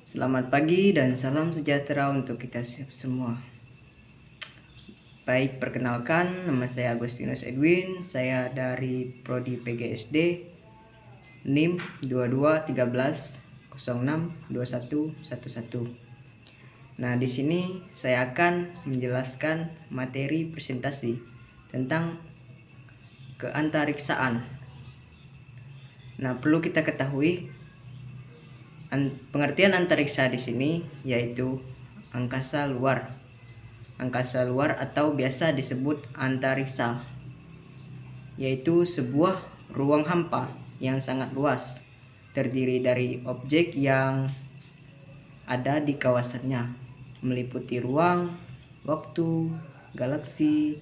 Selamat pagi dan salam sejahtera untuk kita semua. Baik, perkenalkan, nama saya Agustinus Edwin. Saya dari Prodi PGSD, NIM 2213062111. Nah, di sini saya akan menjelaskan materi presentasi tentang keantariksaan. Nah, perlu kita ketahui pengertian antariksa di sini yaitu angkasa luar. Angkasa luar atau biasa disebut antariksa, yaitu sebuah ruang hampa yang sangat luas, terdiri dari objek yang ada di kawasannya, meliputi ruang, waktu, galaksi,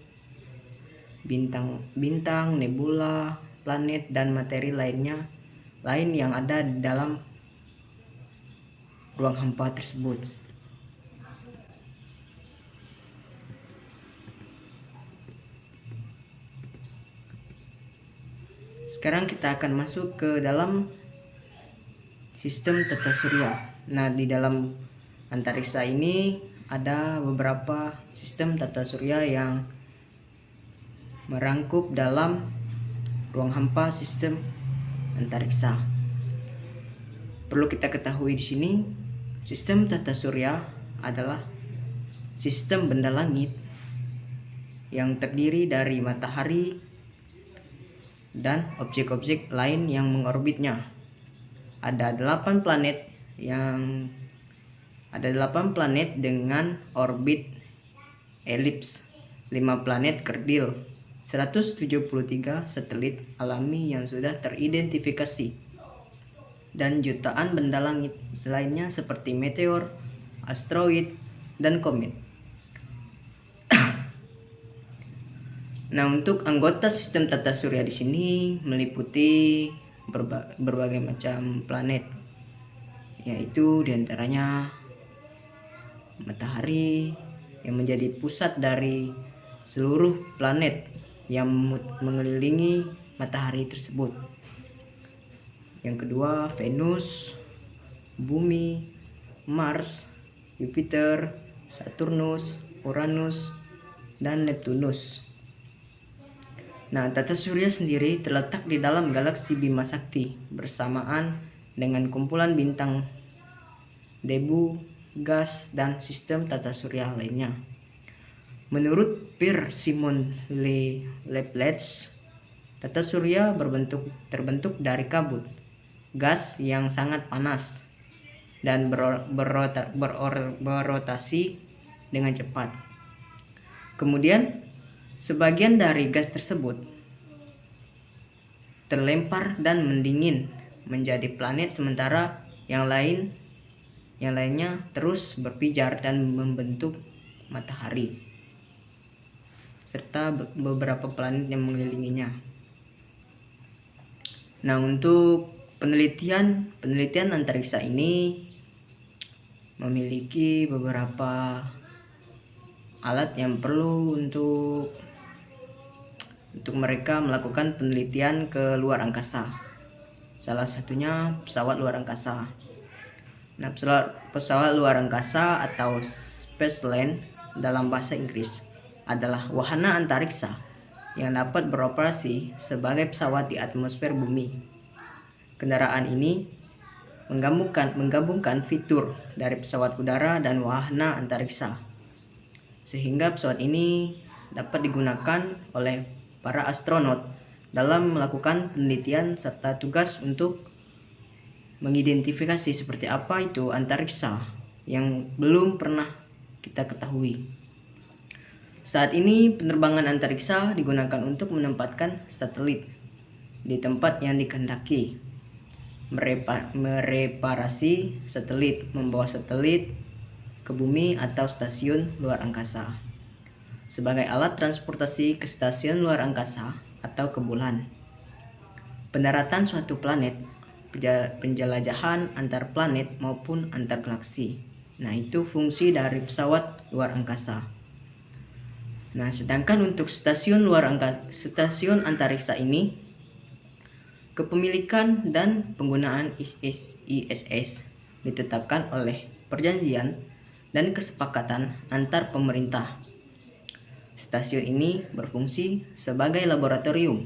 bintang-bintang, nebula, planet, dan materi lain yang ada di dalam ruang hampa tersebut. Sekarang kita akan masuk ke dalam sistem tata surya. Nah, di dalam antariksa ini ada beberapa sistem tata surya yang merangkup dalam ruang hampa sistem antariksa. Perlu kita ketahui di sini, sistem tata surya adalah sistem benda langit yang terdiri dari matahari dan objek-objek lain yang mengorbitnya. Ada 8 planet dengan orbit elips, 5 planet kerdil, 173 satelit alami yang sudah teridentifikasi, dan jutaan benda langit lainnya seperti meteor, asteroid, dan komet. Nah, untuk anggota sistem tata surya di sini meliputi berbagai macam planet, yaitu diantaranya matahari yang menjadi pusat dari seluruh planet yang mengelilingi matahari tersebut. Yang kedua, Venus, Bumi, Mars, Jupiter, Saturnus, Uranus, dan Neptunus. Nah, tata surya sendiri terletak di dalam galaksi Bima Sakti bersamaan dengan kumpulan bintang, debu, gas, dan sistem tata surya lainnya. Menurut Pierre-Simon Laplace, tata surya terbentuk dari kabut, gas yang sangat panas, dan berotasi dengan cepat. Kemudian, sebagian dari gas tersebut terlempar dan mendingin menjadi planet, sementara yang lainnya terus berpijar dan membentuk matahari serta beberapa planet yang mengelilinginya. Nah, untuk penelitian antariksa ini memiliki beberapa alat yang perlu untuk mereka melakukan penelitian ke luar angkasa. Salah satunya pesawat luar angkasa. Nah, pesawat luar angkasa atau Spacelane dalam bahasa Inggris adalah wahana antariksa yang dapat beroperasi sebagai pesawat di atmosfer bumi. Kendaraan ini menggabungkan fitur dari pesawat udara dan wahana antariksa, sehingga pesawat ini dapat digunakan oleh para astronot dalam melakukan penelitian serta tugas untuk mengidentifikasi seperti apa itu antariksa yang belum pernah kita ketahui. Saat ini penerbangan antariksa digunakan untuk menempatkan satelit di tempat yang dikehendaki, mereparasi satelit, membawa satelit ke bumi atau stasiun luar angkasa sebagai alat transportasi ke stasiun luar angkasa atau ke bulan, pendaratan suatu planet, penjelajahan antar planet maupun antar galaksi. Nah, itu fungsi dari pesawat luar angkasa. Nah, sedangkan untuk stasiun antariksa ini, kepemilikan dan penggunaan ISS ditetapkan oleh perjanjian dan kesepakatan antar pemerintah. Stasiun ini berfungsi sebagai laboratorium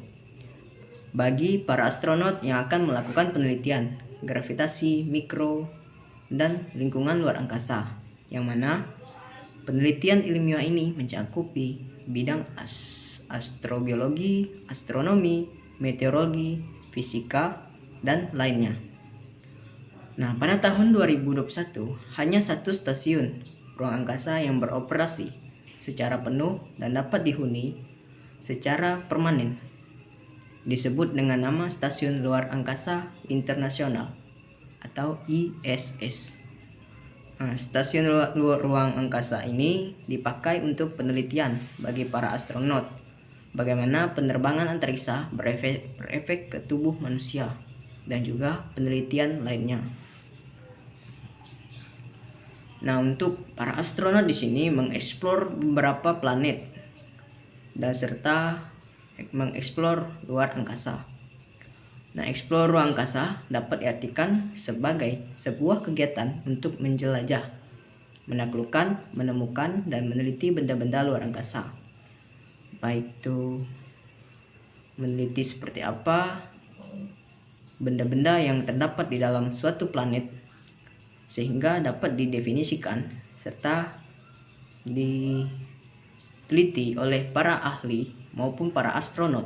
bagi para astronot yang akan melakukan penelitian gravitasi mikro dan lingkungan luar angkasa, yang mana penelitian ilmiah ini mencakupi bidang astrobiologi, astronomi, meteorologi, fisika, dan lainnya. Nah, pada tahun 2021 hanya satu stasiun ruang angkasa yang beroperasi secara penuh dan dapat dihuni secara permanen, disebut dengan nama Stasiun Luar Angkasa Internasional atau ISS. Nah, stasiun ruang angkasa ini dipakai untuk penelitian bagi para astronot, bagaimana penerbangan antariksa berefek ke tubuh manusia, dan juga penelitian lainnya. Nah, untuk para astronot di sini mengeksplor beberapa planet dan serta mengeksplor luar angkasa. Nah, eksplor ruang angkasa dapat diartikan sebagai sebuah kegiatan untuk menjelajah, menaklukkan, menemukan, dan meneliti benda-benda luar angkasa. Baik itu meneliti seperti apa benda-benda yang terdapat di dalam suatu planet, sehingga dapat didefinisikan serta diteliti oleh para ahli maupun para astronot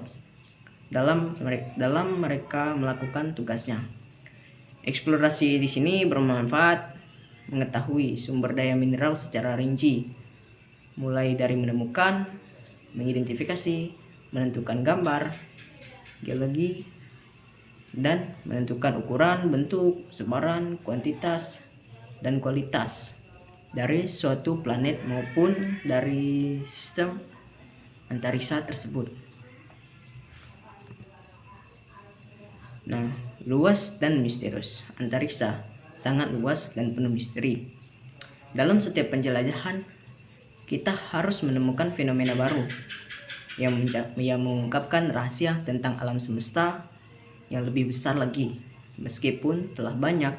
dalam mereka melakukan tugasnya. Eksplorasi di sini bermanfaat mengetahui sumber daya mineral secara rinci, mulai dari menemukan, mengidentifikasi, menentukan gambar geologi, dan menentukan ukuran, bentuk, sebaran, kuantitas, dan kualitas dari suatu planet maupun dari sistem antariksa tersebut. Nah, luas dan misterius. Antariksa sangat luas dan penuh misteri. Dalam setiap penjelajahan, kita harus menemukan fenomena baru yang mengungkapkan rahasia tentang alam semesta yang lebih besar lagi, meskipun telah banyak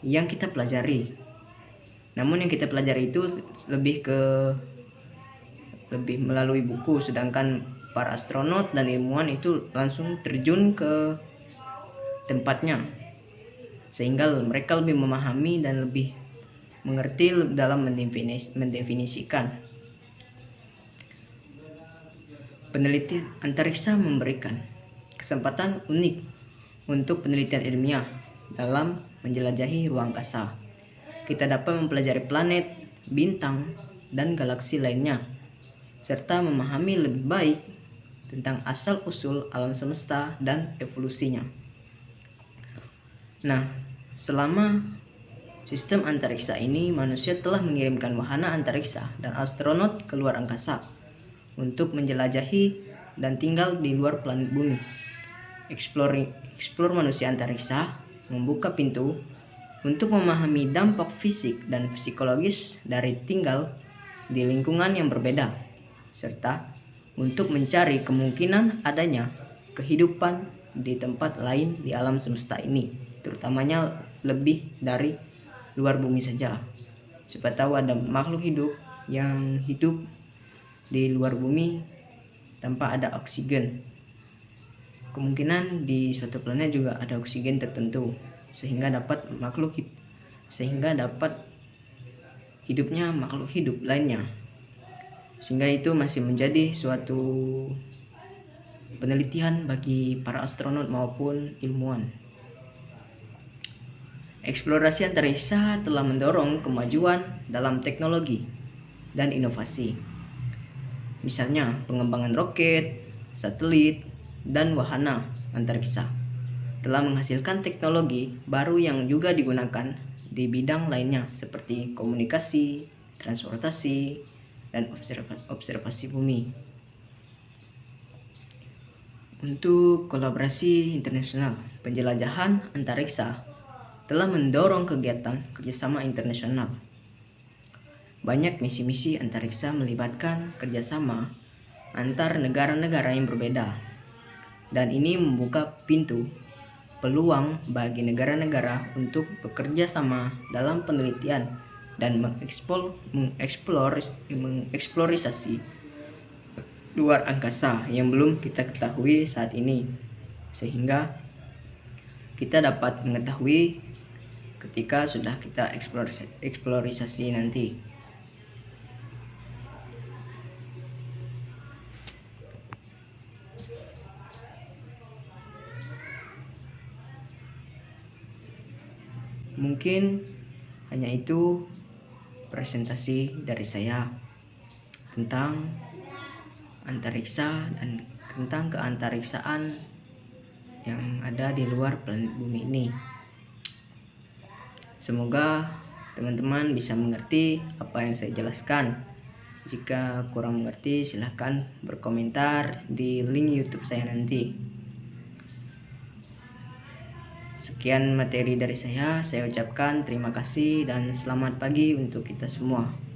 yang kita pelajari. Namun yang kita pelajari itu lebih melalui buku, sedangkan para astronot dan ilmuwan itu langsung terjun ke tempatnya, sehingga mereka lebih memahami dan lebih mengerti dalam mendefinisikan. Penelitian antariksa memberikan kesempatan unik untuk penelitian ilmiah dalam menjelajahi ruang angkasa. Kita dapat mempelajari planet, bintang, dan galaksi lainnya, serta memahami lebih baik tentang asal-usul alam semesta dan evolusinya. Nah, selama sistem antariksa ini, manusia telah mengirimkan wahana antariksa dan astronot ke luar angkasa untuk menjelajahi dan tinggal di luar planet bumi. Eksplor manusia antariksa membuka pintu untuk memahami dampak fisik dan psikologis dari tinggal di lingkungan yang berbeda, serta untuk mencari kemungkinan adanya kehidupan di tempat lain di alam semesta ini, terutamanya lebih dari luar bumi saja. Siapa tahu ada makhluk hidup yang hidup di luar bumi tanpa ada oksigen. Kemungkinan di suatu planet juga ada oksigen tertentu, sehingga dapat hidupnya makhluk hidup lainnya, sehingga itu masih menjadi suatu penelitian bagi para astronot maupun ilmuwan. Eksplorasi antariksa telah mendorong kemajuan dalam teknologi dan inovasi. Misalnya pengembangan roket, satelit, dan wahana antariksa telah menghasilkan teknologi baru yang juga digunakan di bidang lainnya seperti komunikasi, transportasi, dan observasi bumi. Untuk kolaborasi internasional, penjelajahan antariksa telah mendorong kegiatan kerjasama internasional. Banyak misi-misi antariksa melibatkan kerjasama antar negara-negara yang berbeda, dan ini membuka pintu peluang bagi negara-negara untuk bekerja sama dalam penelitian dan mengeksplorasi luar angkasa yang belum kita ketahui saat ini, sehingga kita dapat mengetahui ketika sudah kita eksplorasi nanti. Mungkin hanya itu presentasi dari saya tentang antariksa dan tentang keantariksaan yang ada di luar planet bumi ini. Semoga teman-teman bisa mengerti apa yang saya jelaskan. Jika kurang mengerti, silahkan berkomentar di link YouTube saya nanti. Sekian materi dari saya ucapkan terima kasih dan selamat pagi untuk kita semua.